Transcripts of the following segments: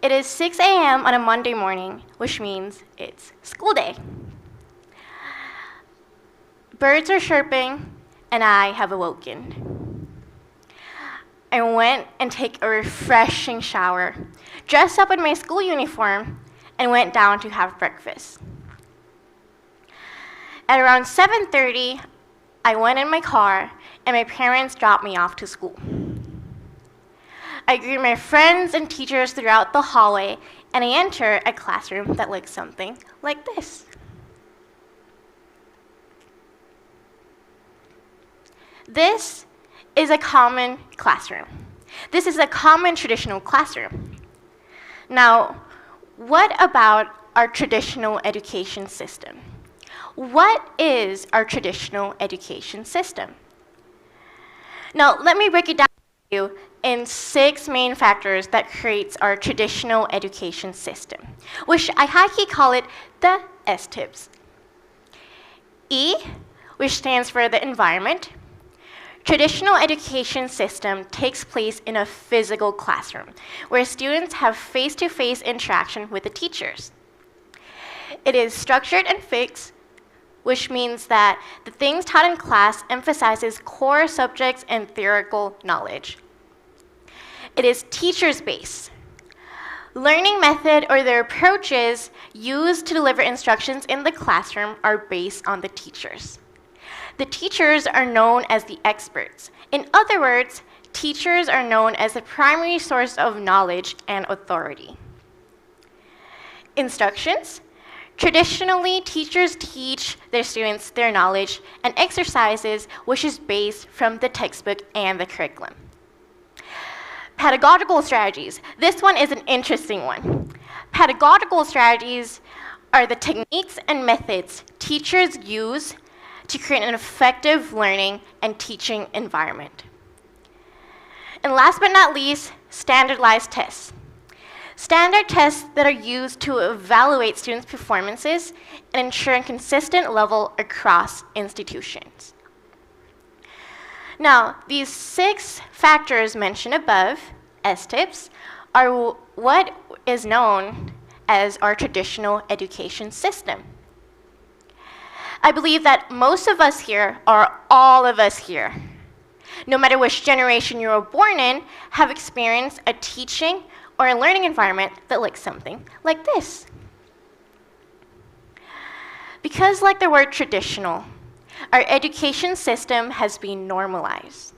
It is 6 a.m. on a Monday morning, which means it's school day. Birds are chirping, and I have awoken. I went and take a refreshing shower, dressed up in my school uniform, and went down to have breakfast. At around 7:30, I went in my car, and my parents dropped me off to school. I greet my friends and teachers throughout the hallway, and I enter a classroom that looks something like this. This is a common classroom. This is a common traditional classroom. Now, what about our traditional education system? What is our traditional education system? Now, let me break it down for you in 6 main factors that creates our traditional education system, which I high-key call it the S-tips. E, which stands for the environment. Traditional education system takes place in a physical classroom, where students have face-to-face interaction with the teachers. It is structured and fixed, which means that the things taught in class emphasizes core subjects and theoretical knowledge. It is teachers-based. Learning method or the approaches used to deliver instructions in the classroom are based on the teachers. The teachers are known as the experts. In other words, teachers are known as the primary source of knowledge and authority. Instructions. Traditionally, teachers teach their students their knowledge and exercises, which is based from the textbook and the curriculum. Pedagogical strategies. This one is an interesting one. Pedagogical strategies are the techniques and methods teachers use to create an effective learning and teaching environment. And last but not least, standardized tests. Standard tests that are used to evaluate students' performances and ensure a consistent level across institutions. Now, these 6 factors mentioned above, S-tips, are what is known as our traditional education system. I believe that most of us here, or all of us here, no matter which generation you were born in, have experienced a teaching or a learning environment that looks something like this. Because like the word traditional, our education system has been normalized.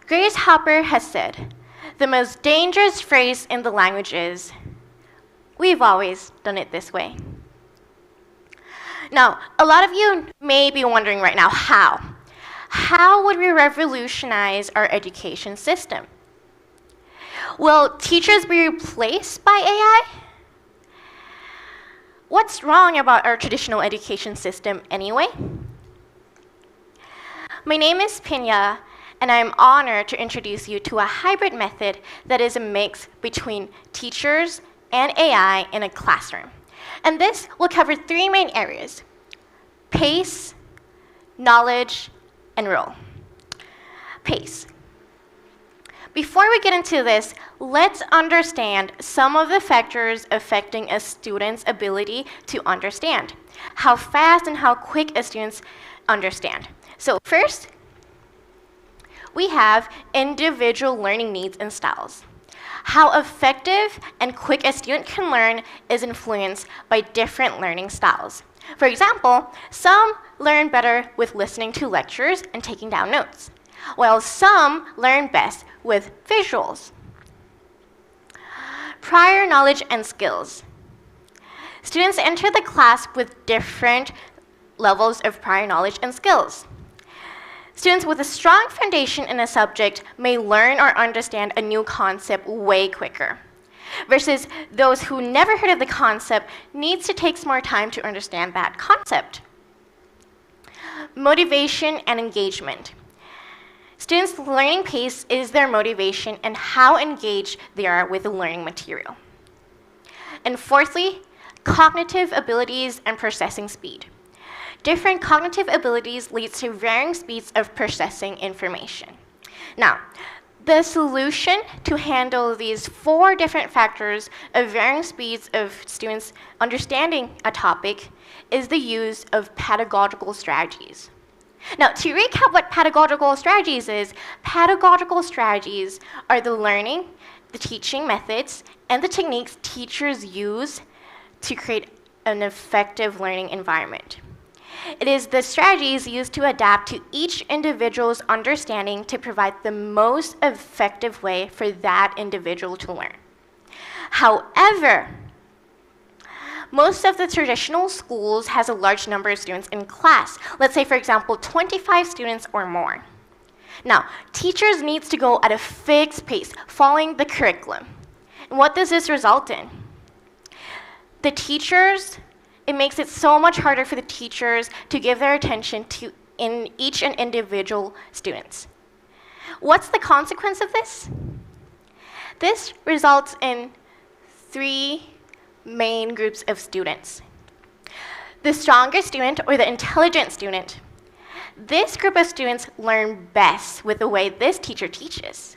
Grace Hopper has said, the most dangerous phrase in the language is, we've always done it this way. Now, a lot of you may be wondering right now, how? How would we revolutionize our education system? Will teachers be replaced by AI? What's wrong about our traditional education system anyway? My name is Pinya, and I'm honored to introduce you to a hybrid method that is a mix between teachers and AI in a classroom. And this will cover 3 main areas: pace, knowledge, and role. Pace. Before we get into this, let's understand some of the factors affecting a student's ability to understand, how fast and how quick a student understands. So first, we have individual learning needs and styles. How effective and quick a student can learn is influenced by different learning styles. For example, some learn better with listening to lectures and taking down notes, while some learn best with visuals. Prior knowledge and skills. Students enter the class with different levels of prior knowledge and skills. Students with a strong foundation in a subject may learn or understand a new concept way quicker, versus those who never heard of the concept needs to take more time to understand that concept. Motivation and engagement. Students' learning pace is their motivation and how engaged they are with the learning material. And fourthly, cognitive abilities and processing speed. Different cognitive abilities leads to varying speeds of processing information. Now, The solution to handle these 4 different factors of varying speeds of students understanding a topic is the use of pedagogical strategies. Now, to recap what pedagogical strategies is, pedagogical strategies are the learning, the teaching methods, and the techniques teachers use to create an effective learning environment. It is the strategies used to adapt to each individual's understanding to provide the most effective way for that individual to learn. However, most of the traditional schools has a large number of students in class. Let's say, for example, 25 students or more. Now, teachers need to go at a fixed pace, following the curriculum. And what does this result in? It makes it so much harder for the teachers to give their attention to each and individual students. What's the consequence of this? This results in 3 main groups of students. The stronger student, or the intelligent student. This group of students learn best with the way this teacher teaches.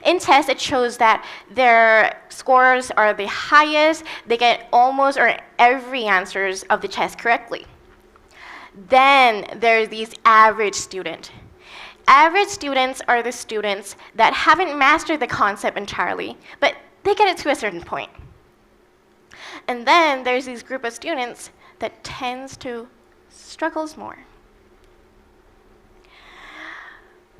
In tests, it shows that their scores are the highest. They get almost or every answers of the test correctly. Then there's these average students. Average students are the students that haven't mastered the concept entirely, but they get it to a certain point. And then there's this group of students that tends to struggles more.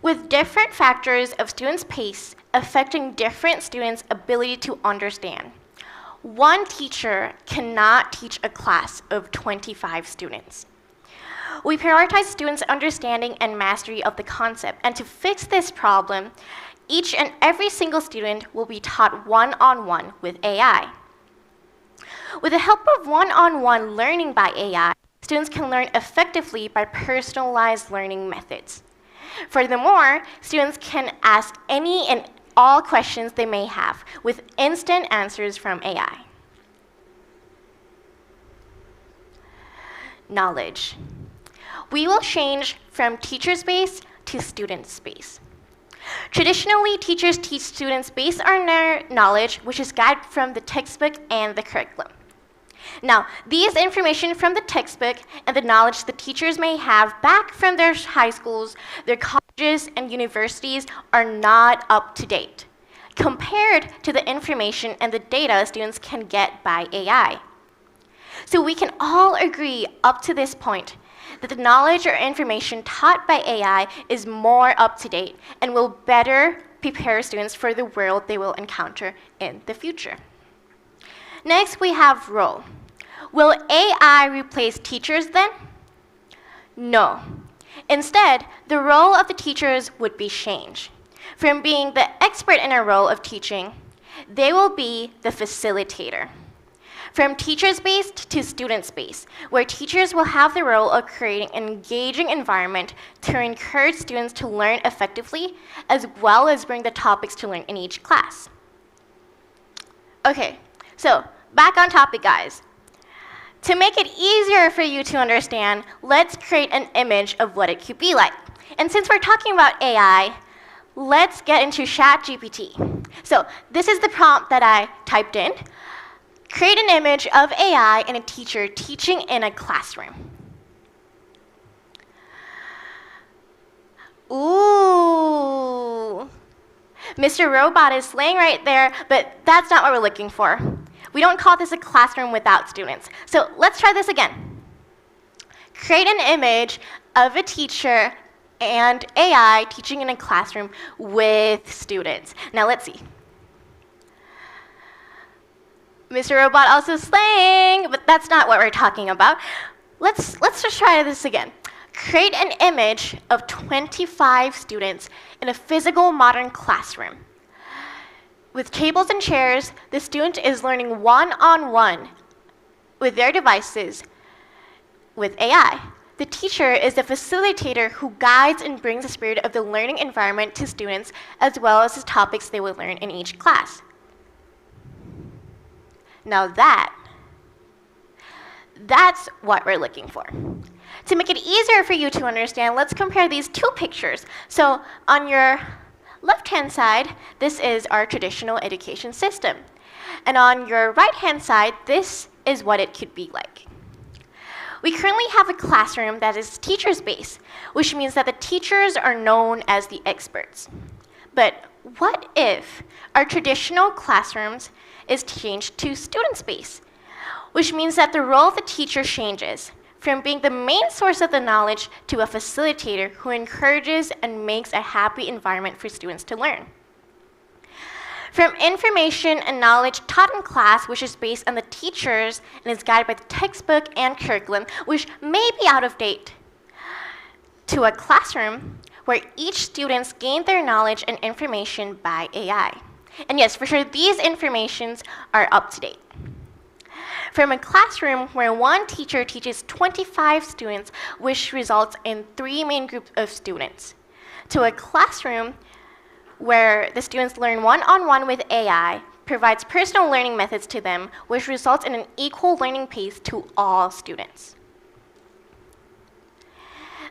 With different factors of students' pace affecting different students' ability to understand, one teacher cannot teach a class of 25 students. We prioritize students' understanding and mastery of the concept, and to fix this problem, each and every single student will be taught one-on-one with AI. With the help of one-on-one learning by AI, students can learn effectively by personalized learning methods. Furthermore, students can ask any and all questions they may have with instant answers from AI. Knowledge. We will change from teacher space to student space. Traditionally, teachers teach students based on their knowledge, which is gathered from the textbook and the curriculum. Now, these information from the textbook and the knowledge the teachers may have back from their high schools, their colleges, and universities are not up to date, compared to the information and the data students can get by AI. So we can all agree up to this point that the knowledge or information taught by AI is more up to date and will better prepare students for the world they will encounter in the future. Next, we have role. Will AI replace teachers then? No. Instead, the role of the teachers would be changed. From being the expert in a role of teaching, they will be the facilitator. From teacher-based to student-based, where teachers will have the role of creating an engaging environment to encourage students to learn effectively, as well as bring the topics to learn in each class. Okay, so back on topic, guys. To make it easier for you to understand, let's create an image of what it could be like. And since we're talking about AI, let's get into ChatGPT. So this is the prompt that I typed in. Create an image of AI and a teacher teaching in a classroom. Ooh. Mr. Robot is slaying right there, but that's not what we're looking for. We don't call this a classroom without students. So let's try this again. Create an image of a teacher and AI teaching in a classroom with students. Now let's see. Mr. Robot also slaying, but that's not what we're talking about. Let's just try this again. Create an image of 25 students in a physical modern classroom. With tables and chairs, the student is learning one-on-one with their devices with AI. The teacher is the facilitator who guides and brings the spirit of the learning environment to students, as well as the topics they will learn in each class. Now that's what we're looking for. To make it easier for you to understand, let's compare these 2 pictures. So on your left-hand side, this is our traditional education system. And on your right-hand side, this is what it could be like. We currently have a classroom that is teacher-based, which means that the teachers are known as the experts. But what if our traditional classrooms is changed to student-based, which means that the role of the teacher changes from being the main source of the knowledge to a facilitator who encourages and makes a happy environment for students to learn. From information and knowledge taught in class, which is based on the teachers and is guided by the textbook and curriculum, which may be out of date, to a classroom where each student gain their knowledge and information by AI. And yes, for sure, these informations are up to date. From a classroom where one teacher teaches 25 students, which results in 3 main groups of students, to a classroom where the students learn one-on-one with AI, provides personal learning methods to them, which results in an equal learning pace to all students.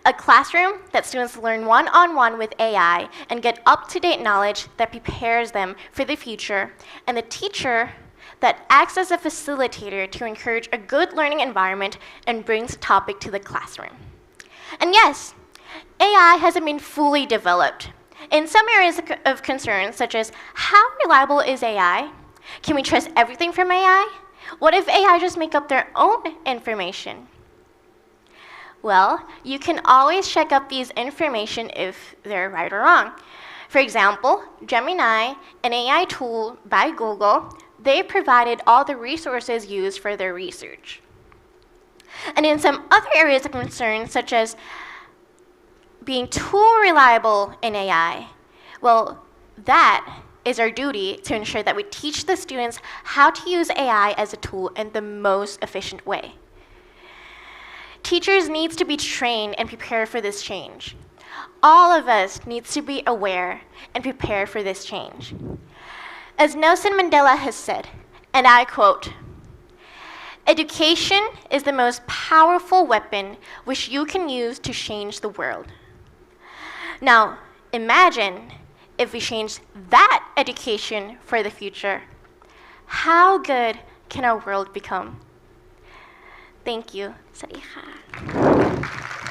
A classroom that students learn one-on-one with AI and get up-to-date knowledge that prepares them for the future, and the teacher that acts as a facilitator to encourage a good learning environment and brings the topic to the classroom. And yes, AI hasn't been fully developed. In some areas of concern, such as how reliable is AI? Can we trust everything from AI? What if AI just make up their own information? Well, you can always check up these information if they're right or wrong. For example, Gemini, an AI tool by Google, they provided all the resources used for their research. And in some other areas of concern, such as being too reliable in AI, well, that is our duty to ensure that we teach the students how to use AI as a tool in the most efficient way. Teachers need to be trained and prepared for this change. All of us need to be aware and prepare for this change. As Nelson Mandela has said, and I quote, "Education is the most powerful weapon which you can use to change the world." Now, imagine if we change that education for the future. How good can our world become? Thank you. สวัสดีค่ะ